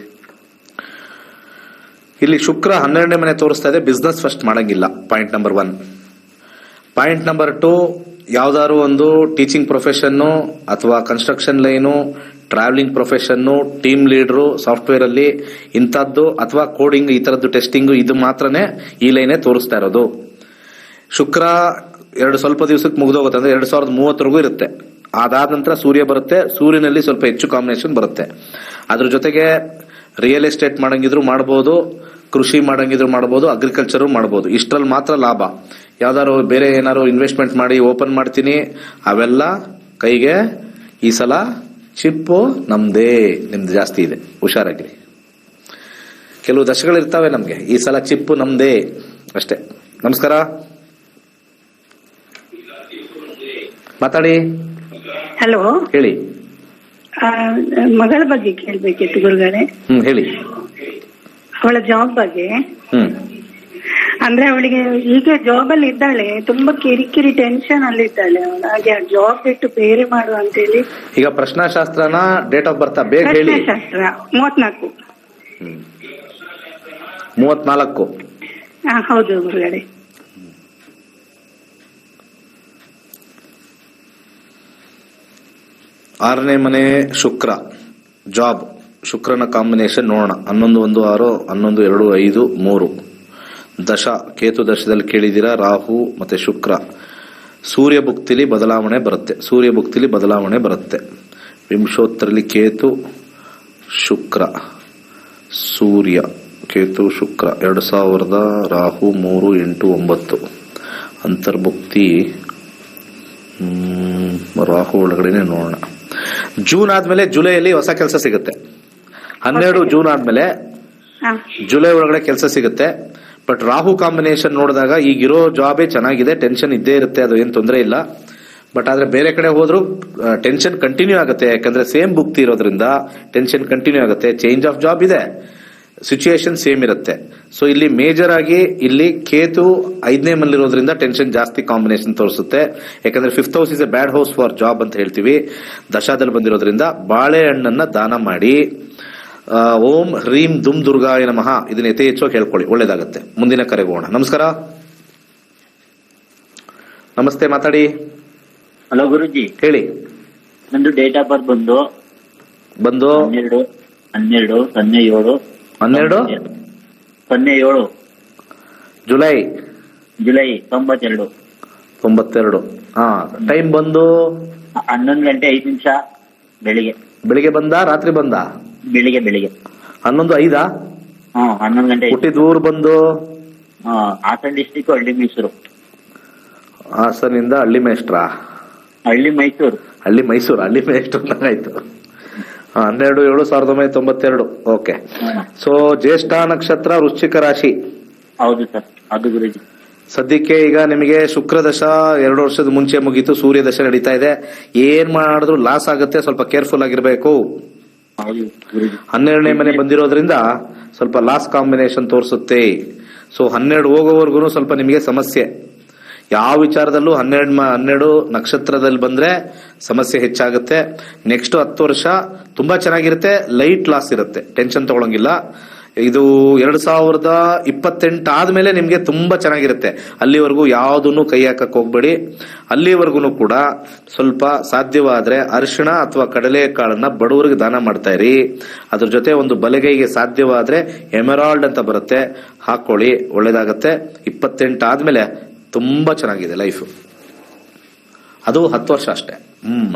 ಇಲ್ಲಿ ಶುಕ್ರ 12ನೇ ಮನೆ ತೋರಿಸ್ತಾ ಇದೆ. ಬಿಸ್ನೆಸ್ ಫಸ್ಟ್ ಮಾಡಂಗಿಲ್ಲ. Point number 1. ಪಾಯಿಂಟ್ ನಂಬರ್ 2, ಯಾವ್ದಾದ್ರು ಒಂದು ಟೀಚಿಂಗ್ ಪ್ರೊಫೆಷನ್ನು ಅಥವಾ construction line, travelling profession, team leader, software ಅಲ್ಲಿ ಇಂಥದ್ದು, ಅಥವಾ ಕೋಡಿಂಗ್, ಈ ತರದ್ದು ಟೆಸ್ಟಿಂಗ್, ಇದು ಮಾತ್ರನೇ ಈ ಲೈನೇ ತೋರಿಸ್ತಾ ಇರೋದು. ಶುಕ್ರ ಸ್ವಲ್ಪ ದಿವಸಕ್ಕೆ ಮುಗಿದೋಗುತ್ತೆ. ಅಂದ್ರೆ 2030 ಇರುತ್ತೆ. ಅದಾದ ನಂತರ ಸೂರ್ಯ ಬರುತ್ತೆ. ಸೂರ್ಯನಲ್ಲಿ ಸ್ವಲ್ಪ ಹೆಚ್ಚು ಕಾಂಬಿನೇಷನ್ ಬರುತ್ತೆ. ಅದ್ರ ಜೊತೆಗೆ ರಿಯಲ್ ಎಸ್ಟೇಟ್ ಮಾಡಂಗಿದ್ರು ಮಾಡಬಹುದು, ಕೃಷಿ ಮಾಡಂಗಿದ್ರು ಮಾಡಬಹುದು, ಅಗ್ರಿಕಲ್ಚರ್ ಮಾಡಬಹುದು. ಇಷ್ಟರಲ್ಲಿ ಮಾತ್ರ ಲಾಭ. ಯಾವ್ದಾದ್ರು ಬೇರೆ ಏನಾದ್ರು ಇನ್ವೆಸ್ಟ್ಮೆಂಟ್ ಮಾಡಿ ಓಪನ್ ಮಾಡ್ತೀನಿ, ಅವೆಲ್ಲ ಕೈಗೆ ಈ ಸಲ ಚಿಪ್ಪು ನಮ್ದೇ. ನಿಮ್ದು ಜಾಸ್ತಿ ಇದೆ, ಹುಷಾರಾಗಿರಿ. ಕೆಲವು ದಶಗಳಿರ್ತಾವೆ ನಮ್ಗೆ. ಈ ಸಲ ಚಿಪ್ಪು ನಮ್ದೇ ಅಷ್ಟೇ. ನಮಸ್ಕಾರ. ಮಾತಾಡಿ.
ಹಲೋ,
ಹೇಳಿ.
ಮಗಳ ಬಗ್ಗೆ ಕೇಳ್ಬೇಕಿತ್ತು ಗುರುಗಳೇ.
ಹೇಳಿ.
ಅವಳ ಜಾಬ್ ಬಗ್ಗೆ.
ಹ್ಮ್
ಅಂದ್ರೆ ಅವಳಿಗೆ ಈಗ ಜಾಬ್ ಅಲ್ಲಿ ಇದ್ದಾಳೆ, ತುಂಬಾ ಕಿರಿಕಿರಿ ಟೆನ್ಷನ್ ಅಲ್ಲಿ ಇದ್ದಾಳೆ ಅವಳು. ಹಾಗೆ ಜಾಬ್ ಬಿಟ್ಟು ಬೇರೆ ಮಾಡುವ ಅಂತೇಳಿ.
ಈಗ ಪ್ರಶ್ನಾಶಾಸ್ತ್ರನ ಡೇಟ್ ಆಫ್ ಬರ್ತಾ ಬೇಗ ಹೇಳಿ.
ಪ್ರಶ್ನೆಶಾಸ್ತ್ರ 34.
34.
ಹೌದು ಗುರುಗಳೇ.
6ನೇ ಮನೆ ಶುಕ್ರ, ಜಾಬ್, ಶುಕ್ರನ ಕಾಂಬಿನೇಷನ್ ನೋಡೋಣ. 11 1 6 11 2 5 3. ದಶ, ಕೇತು ದಶದಲ್ಲಿ ಕೇಳಿದಿರಾ, ರಾಹು ಮತ್ತೆ ಶುಕ್ರ. ಸೂರ್ಯ ಭುಕ್ತಿಲಿ ಬದಲಾವಣೆ ಬರುತ್ತೆ. ವಿಂಶೋತ್ತರಲ್ಲಿ ಕೇತು ಶುಕ್ರ, ಸೂರ್ಯ ಕೇತು ಶುಕ್ರ 2000, ರಾಹು 3 8 9. ಅಂತರ್ಭುಕ್ತಿ ರಾಹು ಒಳಗಡೆನೆ ನೋಡೋಣ. ಜೂನ್ ಆದ್ಮೇಲೆ ಜುಲೈಯಲ್ಲಿ ಹೊಸ ಕೆಲಸ ಸಿಗುತ್ತೆ. 12 ಜೂನ್ ಆದ್ಮೇಲೆ ಜುಲೈ ಒಳಗಡೆ ಕೆಲಸ ಸಿಗುತ್ತೆ. ಬಟ್ ರಾಹು ಕಾಂಬಿನೇಷನ್ ನೋಡಿದಾಗ ಈಗಿರೋ ಜಾಬೇ ಚೆನ್ನಾಗಿದೆ, ಟೆನ್ಷನ್ ಇದ್ದೇ ಇರುತ್ತೆ, ಅದು ಏನ್ ತೊಂದರೆ ಇಲ್ಲ. ಬಟ್ ಆದ್ರೆ ಬೇರೆ ಕಡೆ ಹೋದ್ರು ಟೆನ್ಷನ್ ಕಂಟಿನ್ಯೂ ಆಗುತ್ತೆ, ಯಾಕಂದ್ರೆ ಸೇಮ್ ಭುಕ್ತಿ ಇರೋದ್ರಿಂದ ಟೆನ್ಷನ್ ಕಂಟಿನ್ಯೂ ಆಗುತ್ತೆ. ಚೇಂಜ್ ಆಫ್ ಜಾಬ್ ಇದೆ, ಸಿಚುಯೇಷನ್ ಸೇಮ್ ಇರುತ್ತೆ. ಸೊ ಇಲ್ಲಿ ಮೇಜರ್ ಆಗಿ ಇಲ್ಲಿ ಕೇತು 5ನೇ ಮನೆಯಲ್ಲಿರೋದ್ರಿಂದ ಟೆನ್ಷನ್ ಜಾಸ್ತಿ ಕಾಂಬಿನೇಷನ್ ತೋರಿಸುತ್ತೆ. ಯಾಕಂದ್ರೆ 5th house is a bad house for job ಅಂತ ಹೇಳ್ತೀವಿ. ದಶಾದಲ್ಲಿ ಬಂದಿರೋದ್ರಿಂದ ಬಾಳೆಹಣ್ಣನ್ನ ದಾನ ಮಾಡಿ. ಓಂ ಹ್ರೀಂ ದುಮ್ ದುರ್ಗಾಯ ನಮಃ ಇದನ್ನ ಯಥೇಚ್ಛವಾಗಿ ಹೇಳ್ಕೊಳ್ಳಿ, ಒಳ್ಳೇದಾಗತ್ತೆ. ಮುಂದಿನ ಕರೆಗೆ ಹೋಗೋಣ. ನಮಸ್ಕಾರ. ನಮಸ್ತೆ, ಮಾತಾಡಿ.
ಹಲೋ ಗುರುಜಿ,
ಹೇಳಿ.
ನಂದು ಡೇಟ್ ಆಫ್ ಬರ್ತ್ ಬಂದು 12 07 ಜುಲೈ 92.
ಟೈಮ್ ಬಂದು
11 ಗಂಟೆ 5 ನಿಮಿಷ ಬೆಳಿಗ್ಗೆ.
ಬೆಳಿಗ್ಗೆ ಬಂದ, ರಾತ್ರಿ ಬಂದ?
ಬೆಳಿಗ್ಗೆ
11 5.
11 ಗಂಟೆ.
ಹುಟ್ಟಿದ ಊರು ಬಂದು
ಹಾಸನ ಡಿಸ್ಟಿಕ್, ಹಳ್ಳಿ ಮೈಸೂರು.
ಹಾಸನಿಂದ ಹಳ್ಳಿ ಮೇಷ್ಟ್ರಾ?
ಹಳ್ಳಿ ಮೈಸೂರು.
ಹಳ್ಳಿ ಮೇಷ್ಟ್ರು ಆಯ್ತು. 12/7/1992. ಓಕೆ. ಸೊ ಜ್ಯೇಷ್ಠ ನಕ್ಷತ್ರ, ವೃಶ್ಚಿಕ ರಾಶಿ.
ಹೌದು ಸರ್, ಅದು ಗುರುಜಿ.
ಸದ್ಯಕ್ಕೆ ಈಗ ನಿಮಗೆ ಶುಕ್ರ ದಶ 2 ವರ್ಷದ ಮುಂಚೆ ಮುಗೀತು, ಸೂರ್ಯ ದಶ ನಡೀತಾ ಇದೆ. ಏನ್ ಮಾಡಿದ್ರು ಲಾಸ್ ಆಗುತ್ತೆ, ಸ್ವಲ್ಪ ಕೇರ್ಫುಲ್ ಆಗಿರ್ಬೇಕು. 12ನೇ ಮನೆ ಬಂದಿರೋದ್ರಿಂದ ಸ್ವಲ್ಪ ಲಾಸ್ ಕಾಂಬಿನೇಷನ್ ತೋರಿಸುತ್ತೆ. ಸೊ 12 ಹೋಗೋವರೆಗೂ ಸ್ವಲ್ಪ ನಿಮಗೆ ಸಮಸ್ಯೆ. ಯಾವ ವಿಚಾರದಲ್ಲೂ 12 ನಕ್ಷತ್ರದಲ್ಲಿ ಬಂದ್ರೆ ಸಮಸ್ಯೆ ಹೆಚ್ಚಾಗುತ್ತೆ. ನೆಕ್ಸ್ಟ್ 10 ವರ್ಷ ತುಂಬಾ ಚೆನ್ನಾಗಿರುತ್ತೆ, ಲೈಟ್ ಲಾಸ್ ಇರುತ್ತೆ, ಟೆನ್ಷನ್ ತಗೊಳಂಗಿಲ್ಲ. ಇದು 2028 ಆದ್ಮೇಲೆ ನಿಮ್ಗೆ ತುಂಬಾ ಚೆನ್ನಾಗಿರುತ್ತೆ. ಅಲ್ಲಿವರೆಗೂ ಯಾವ್ದನ್ನು ಕೈ ಹಾಕಕ್ ಹೋಗ್ಬೇಡಿ. ಅಲ್ಲಿವರೆಗೂ ಕೂಡ ಸ್ವಲ್ಪ ಸಾಧ್ಯವಾದ್ರೆ ಅರಿಶಿಣ ಅಥವಾ ಕಡಲೆ ಕಾಳನ್ನ ಬಡವರಿಗೆ ದಾನ ಮಾಡ್ತಾ ಇರಿ. ಅದ್ರ ಜೊತೆ ಒಂದು ಬಲಗೈಗೆ ಸಾಧ್ಯವಾದ್ರೆ ಎಮರಾಲ್ಡ್ ಅಂತ ಬರುತ್ತೆ, ಹಾಕೊಳ್ಳಿ, ಒಳ್ಳೇದಾಗತ್ತೆ. 28 ಆದ್ಮೇಲೆ ತುಂಬಾ ಚೆನ್ನಾಗಿದೆ ಲೈಫ್. ಅದು 10 ವರ್ಷ ಅಷ್ಟೇ.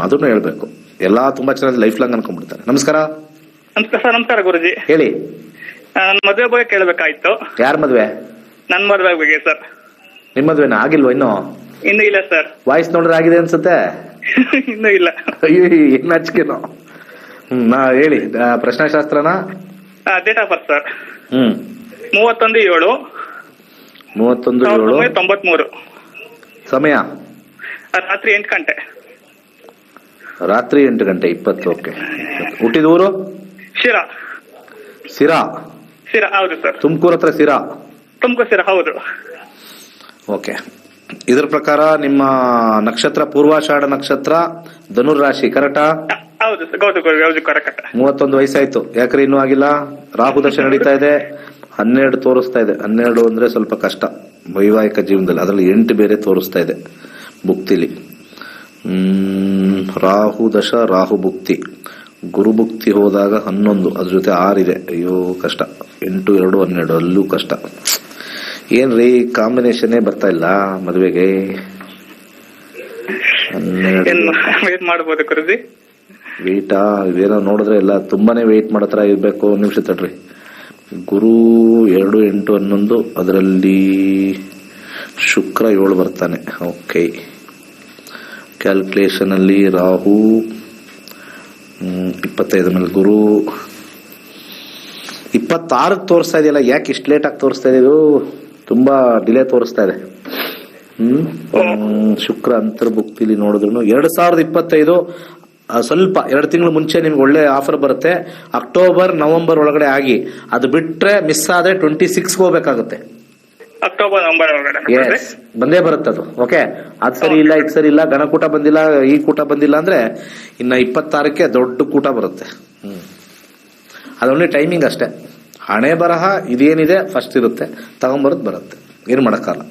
ಅದನ್ನು ಹೇಳ್ಬೇಕು. ಎಲ್ಲಾ ತುಂಬಾ ಚೆನ್ನಾಗಿ ಲೈಫ್ ಲಾಂಗ್ ಅನ್ಕೊಂಡ್ಬಿಡ್ತಾರೆ. ನಮಸ್ಕಾರ.
ನಮಸ್ಕಾರ ಗುರುಜಿ.
ಹೇಳಿ.
ನನ್ನ ಮದುವೆ ಬಗ್ಗೆ ಕೇಳಬೇಕಾಯ್ತು.
ಯಾರ ಮದ್ವೆ?
ನನ್ನ ಮದುವೆ ಬಗ್ಗೆ ಸರ್.
ನಿಮ್ ಮದ್ವೆನಾ? ಆಗಿಲ್ವಾ ಇನ್ನು?
ಇನ್ನೂ ಇಲ್ಲ ಸರ್.
ವಾಯ್ಸ್ ನೋಡ್ರೆ ಆಗಿದೆ ಅನ್ಸುತ್ತೆ.
ಇನ್ನೂ ಇಲ್ಲ.
ಅಯ್ಯೋ, ಏನ್ ಹಚ್ಕೇನೋ. ಹೇಳಿ. ಪ್ರಶ್ನಾಶಾಸ್ತ್ರನ?
Date of birth sir.
31/7/1993. ಸಮಯ?
ರಾತ್ರಿ 8 ಗಂಟೆ.
ರಾತ್ರಿ 8 ಗಂಟೆ 20. ಓಕೆ. ಹುಟ್ಟಿದ ಊರು?
ಶಿರಾ. ಹೌದು ಸರ್.
ತುಮಕೂರು ಹತ್ರ ಶಿರಾ?
ಶಿರಾ ಹೌದು.
ಓಕೆ. ಇದ್ರ ಪ್ರಕಾರ ನಿಮ್ಮ ನಕ್ಷತ್ರ ಪೂರ್ವಾಷಾಢ ನಕ್ಷತ್ರ, ಧನುರಾಶಿ, ಕರೆಕ್ಟಾ?
ಹೌದು ಸರ್, ಹೌದು ಕರೆಕ್ಟ್.
31 ವಯಸ್ಸಾಯ್ತು. ಯಾಕ್ರೆ ಇನ್ನೂ ಆಗಿಲ್ಲ? ರಾಹು ದಶ ನಡೀತಾ ಇದೆ. 12 ತೋರಿಸ್ತಾ ಇದೆ. 12 ಅಂದ್ರೆ ಸ್ವಲ್ಪ ಕಷ್ಟ ವೈವಾಹಿಕ ಜೀವನದಲ್ಲಿ. ಅದರಲ್ಲಿ 8 ಬೇರೆ ತೋರಿಸ್ತಾ ಇದೆ ಭುಕ್ತಿಲಿ. ರಾಹು ದಶ, ರಾಹು ಭುಕ್ತಿ, ಗುರು ಭುಕ್ತಿ ಹೋದಾಗ 11, ಅದ್ರ ಜೊತೆ 6 ಇದೆ. ಅಯ್ಯೋ ಕಷ್ಟ. 8 2 12 ಅಲ್ಲೂ ಕಷ್ಟ. ಏನ್ರಿ ಕಾಂಬಿನೇಷನ್ ಬರ್ತಾ ಇಲ್ಲ ಮದುವೆಗೆ?
12 ಮಾಡಬಹುದು ಗುರುಜಿ.
ವೆಯ್ಟಾ? ಇವೇನೋ ನೋಡಿದ್ರೆ ಎಲ್ಲ ತುಂಬಾನೇ ವೆಯ್ಟ್ ಮಾಡತ್ರ ಇರ್ಬೇಕು. 1 ನಿಮಿಷ ತಡ್ರಿ. ಗುರು 2 8 11, ಅದರಲ್ಲಿ ಶುಕ್ರ 7 ಬರ್ತಾನೆ. ಓಕೆ. ಕ್ಯಾಲ್ಕುಲೇಷನ್ ಅಲ್ಲಿ ರಾಹು 25 ಮೇಲೆ ಗುರು 26 ತೋರಿಸ್ತಾ ಇದೆಯಲ್ಲ, ಯಾಕೆ ಇಷ್ಟು ಲೇಟ್ ಆಗಿ ತೋರಿಸ್ತಾ ಇದೆಯೋ? ತುಂಬಾ ಡಿಲೇ ತೋರಿಸ್ತಾ ಇದೆ. ಶುಕ್ರ ಅಂತರ್ಭುಕ್ತಿಲಿ ನೋಡಿದ್ರು 2025 ಸ್ವಲ್ಪ 2 ತಿಂಗಳು ಮುಂಚೆ ನಿಮ್ಗೆ ಒಳ್ಳೆ ಆಫರ್ ಬರುತ್ತೆ. ಅಕ್ಟೋಬರ್ ನವೆಂಬರ್ ಒಳಗಡೆ ಆಗಿ, ಅದು ಬಿಟ್ರೆ ಮಿಸ್ ಆದ್ರೆ 26 ಹೋಗ್ಬೇಕಾಗುತ್ತೆ.
ಅಕ್ಟೋಬರ್ ನವೆಂಬರ್ ಒಳಗಡೆ
ಎಸ್, ಬಂದೇ ಬರುತ್ತೆ ಅದು. ಓಕೆ, ಅದ್ ಸರಿ ಇಲ್ಲ, ಇದು ಸರಿ ಇಲ್ಲ, ಗಣಕೂಟ ಬಂದಿಲ್ಲ, ಈ ಕೂಟ ಬಂದಿಲ್ಲ ಅಂದ್ರೆ ಇನ್ನ 26ಕ್ಕೆ ದೊಡ್ಡ ಕೂಟ ಬರುತ್ತೆ. ಅದೊಂದು ಟೈಮಿಂಗ್ ಅಷ್ಟೇ. ಹಣೆ ಬರಹ ಇದೇನಿದೆ ಫಸ್ಟ್ ಇರುತ್ತೆ, ತಗೊಂಬರೋದು ಬರುತ್ತೆ, ಏನು ಮಾಡಕ್ಕಾಗಲ್ಲ.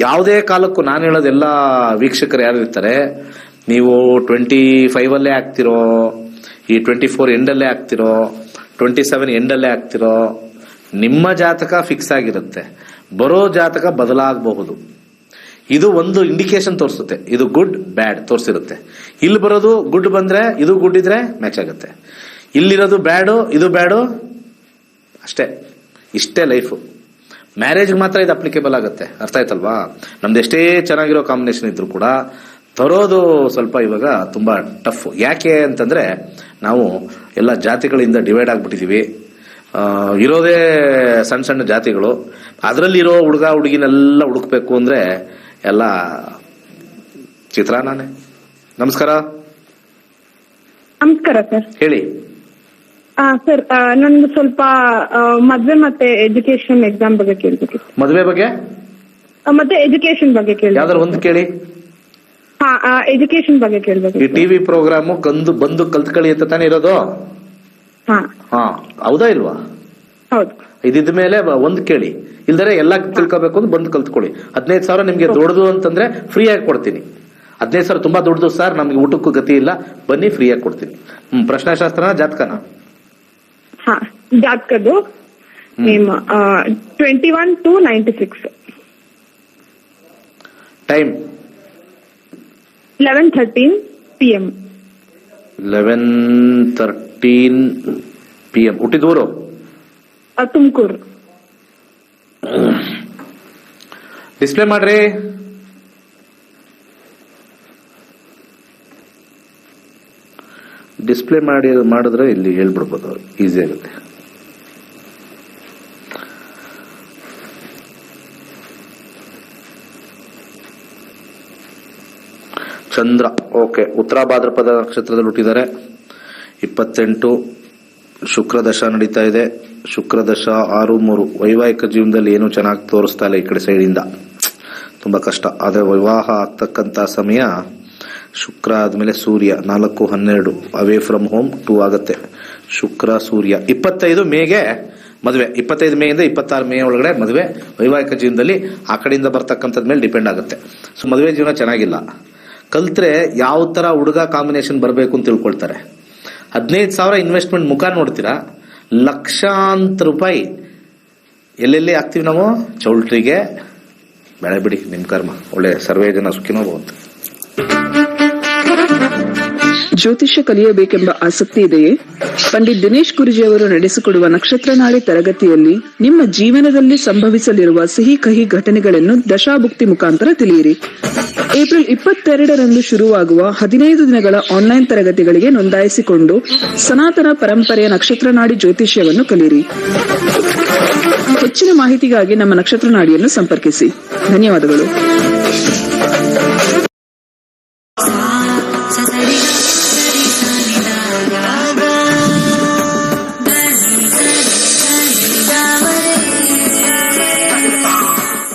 ಯಾವುದೇ ಕಾಲಕ್ಕೂ ನಾನು ಹೇಳೋದು, ಎಲ್ಲ ವೀಕ್ಷಕರು ಯಾರು ಇರ್ತಾರೆ, ನೀವು 25 ಆಗ್ತಿರೋ, ಈ 24 ಎಂಡಲ್ಲೇ ಆಗ್ತಿರೋ, 27 ಎಂಡಲ್ಲೇ ಆಗ್ತಿರೋ, ನಿಮ್ಮ ಜಾತಕ ಫಿಕ್ಸ್ ಆಗಿರುತ್ತೆ. ಬರೋ ಜಾತಕ ಬದಲಾಗಬಹುದು. ಇದು ಒಂದು ಇಂಡಿಕೇಶನ್ ತೋರಿಸುತ್ತೆ, ಇದು ಗುಡ್ ಬ್ಯಾಡ್ ತೋರಿಸಿರುತ್ತೆ. ಇಲ್ಲಿ ಬರೋದು ಗುಡ್ ಬಂದ್ರೆ, ಇದು ಗುಡ್ ಇದ್ರೆ ಮ್ಯಾಚ್ ಆಗುತ್ತೆ. ಇಲ್ಲಿರೋದು ಬ್ಯಾಡು, ಇದು ಬ್ಯಾಡು, ಅಷ್ಟೇ. ಇಷ್ಟೇ ಲೈಫು. ಮ್ಯಾರೇಜ್ಗೆ ಮಾತ್ರ ಇದು ಅಪ್ಲಿಕೇಬಲ್ ಆಗುತ್ತೆ. ಅರ್ಥ ಆಯ್ತಲ್ವಾ? ನಮ್ದು ಎಷ್ಟೇ ಚೆನ್ನಾಗಿರೋ ಕಾಂಬಿನೇಷನ್ ಇದ್ರು ಕೂಡ ತರೋದು ಸ್ವಲ್ಪ ಇವಾಗ ತುಂಬಾ ಟಫ್. ಯಾಕೆ ಅಂತಂದ್ರೆ ನಾವು ಎಲ್ಲ ಜಾತಿಗಳಿಂದ ಡಿವೈಡ್ ಆಗ್ಬಿಟ್ಟಿದೀವಿ. ಇರೋದೇ ಸಣ್ಣ ಸಣ್ಣ ಜಾತಿಗಳು. ಅದರಲ್ಲಿರೋ ಹುಡುಗ ಹುಡುಗಿನೆಲ್ಲ ಹುಡುಕ್ಬೇಕು ಅಂದ್ರೆ ಎಲ್ಲ ಚಿತ್ರಾನೇ. ನಮಸ್ಕಾರ.
ನಮಸ್ಕಾರ ಸರ್.
ಹೇಳಿ.
ಸರ್, ನಂದು ಸ್ವಲ್ಪ ಮದ್ವೆ ಮತ್ತೆ ಎಜುಕೇಶನ್ ಎಕ್ಸಾಮ್ ಬಗ್ಗೆ ಕೇಳ್ಬೇಕಿತ್ತು.
ಮದುವೆ ಬಗ್ಗೆ
ಮತ್ತೆ ಎಜುಕೇಶನ್ ಬಗ್ಗೆ
ಯಾವ್ದಾರು ಒಂದು ಕೇಳಿ.
ಎಜುಕೇಶನ್ ಬಗ್ಗೆ ಕೇಳ್ಬೇಕು.
ಈ ಟಿವಿ ಪ್ರೋಗ್ರಾಮು ಬಂದು ಕಲ್ತ್ಕೊಳ್ಳಿ ಅಂತ ತಾನೇ ಇರೋದು. ಹಾ, ಹೌದಾ ಇಲ್ವಾ?
ಹೌದು.
ಇದಿದ ಮೇಲೆ ಒಂದು ಕೇಳಿ, ಇಲ್ದರೆ ಎಲ್ಲ ತಿಳ್ಕೋಬೇಕು ಅಂತ ಬಂದು ಕಲ್ತ್ಕೊಳ್ಳಿ. 15,000 ನಿಮ್ಗೆ ದೊಡ್ಡದು ಅಂತಂದ್ರೆ ಫ್ರೀ ಆಗಿ ಕೊಡ್ತೀನಿ. 15,000 ತುಂಬಾ ದೊಡ್ಡದು ಸರ್, ನಮ್ಗೆ ಊಟಕ್ಕೂ ಗತಿ ಇಲ್ಲ, ಬನ್ನಿ ಫ್ರೀ ಆಗಿ ಕೊಡ್ತೀನಿ. ಪ್ರಶ್ನಾಶಾಸ್ತ್ರನ ಜಾತಕನ?
ಜಾತಕದ್ದು 21 to 96.
Time
11:13 PM.
11:13 PM. ಹುಟ್ಟಿದೂರು?
ತುಮಕೂರು.
ಡಿಸ್ಪ್ಲೇ ಮಾಡ್ರಿ. ಡಿಸ್ಪ್ಲೇ ಮಾಡಿದ್ರೆ ಇಲ್ಲಿ ಹೇಳ್ಬಿಡ್ಬೋದು, ಈಸಿ ಆಗುತ್ತೆ. ಚಂದ್ರ, ಓಕೆ, ಉತ್ತರ ಭಾದ್ರಪದ ನಕ್ಷತ್ರದಲ್ಲಿ ಹುಟ್ಟಿದ್ದಾರೆ. 28. ಶುಕ್ರ ದಶ ನಡೀತಾ ಇದೆ. ಶುಕ್ರ ದಶ 6-3. ವೈವಾಹಿಕ ಜೀವನದಲ್ಲಿ ಏನು ಚೆನ್ನಾಗಿ ತೋರಿಸ್ತಾ ಇಲ್ಲ, ಈ ಕಡೆ ಸೈಡಿಂದ ತುಂಬಾ ಕಷ್ಟ. ಆದ್ರೆ ವಿವಾಹ ಆಗ್ತಕ್ಕಂತ ಸಮಯ ಶುಕ್ರ ಆದ್ಮೇಲೆ ಸೂರ್ಯ 4-12 ಅವೇ ಫ್ರಮ್ ಹೋಮ್ 2 ಆಗತ್ತೆ. ಶುಕ್ರ ಸೂರ್ಯ 25 ಮೇಗೆ ಮದುವೆ. 25 ಮೇಯಿಂದ 26 ಮೇ ಒಳಗಡೆ ಮದುವೆ. ವೈವಾಹಿಕ ಜೀವನದಲ್ಲಿ ಆ ಕಡೆಯಿಂದ ಬರ್ತಕ್ಕಂಥದ್ ಮೇಲೆ ಡಿಪೆಂಡ್ ಆಗುತ್ತೆ. ಸೊ ಮದುವೆ ಜೀವನ ಚೆನ್ನಾಗಿಲ್ಲ. ಕಲ್ತ್ರೆ ಯಾವ ತರ ಹುಡುಗ ಕಾಂಬಿನೇಷನ್ ಬರಬೇಕು ಅಂತ ತಿಳ್ಕೊಳ್ತಾರೆ. 15,000 ಇನ್ವೆಸ್ಟ್ಮೆಂಟ್ ಮುಖ ನೋಡ್ತೀರಾ, ಲಕ್ಷಾಂತರ ರೂಪಾಯಿ ಎಲ್ಲೆಲ್ಲಿ ಹಾಕ್ತಿವಿ ನಾವು. ಚೌಲ್ಟ್ರಿಗೆ ಬೆಳೆ ಬಿಡಿ, ನಿಮ್ ಕರ್ಮ. ಒಳ್ಳೆ ಸರ್ವೇ ಜನ ಸುಖಿನೋ ಭವಂತು.
ಜ್ಯೋತಿಷ್ಯ ಕಲಿಯಬೇಕೆಂಬ ಆಸಕ್ತಿ ಇದೆಯೇ? ಪಂಡಿತ್ ದಿನೇಶ್ ಗುರುಜಿ ಅವರು ನಡೆಸಿಕೊಡುವ ನಕ್ಷತ್ರ ನಾಡಿ ತರಗತಿಯಲ್ಲಿ ನಿಮ್ಮ ಜೀವನದಲ್ಲಿ ಸಂಭವಿಸಲಿರುವ ಸಿಹಿ ಕಹಿ ಘಟನೆಗಳನ್ನು ದಶಾಭುಕ್ತಿ ಮುಖಾಂತರ ತಿಳಿಯಿರಿ. ಏಪ್ರಿಲ್ 22ರಂದು ಶುರುವಾಗುವ 15 ದಿನಗಳ ಆನ್ಲೈನ್ ತರಗತಿಗಳಿಗೆ ನೋಂದಾಯಿಸಿಕೊಂಡು ಸನಾತನ ಪರಂಪರೆಯ ನಕ್ಷತ್ರ ನಾಡಿ ಜ್ಯೋತಿಷ್ಯವನ್ನು ಕಲಿಯಿರಿ. ಹೆಚ್ಚಿನ ಮಾಹಿತಿಗಾಗಿ ನಮ್ಮ ನಕ್ಷತ್ರ ನಾಡಿಯನ್ನು ಸಂಪರ್ಕಿಸಿ. ಧನ್ಯವಾದಗಳು.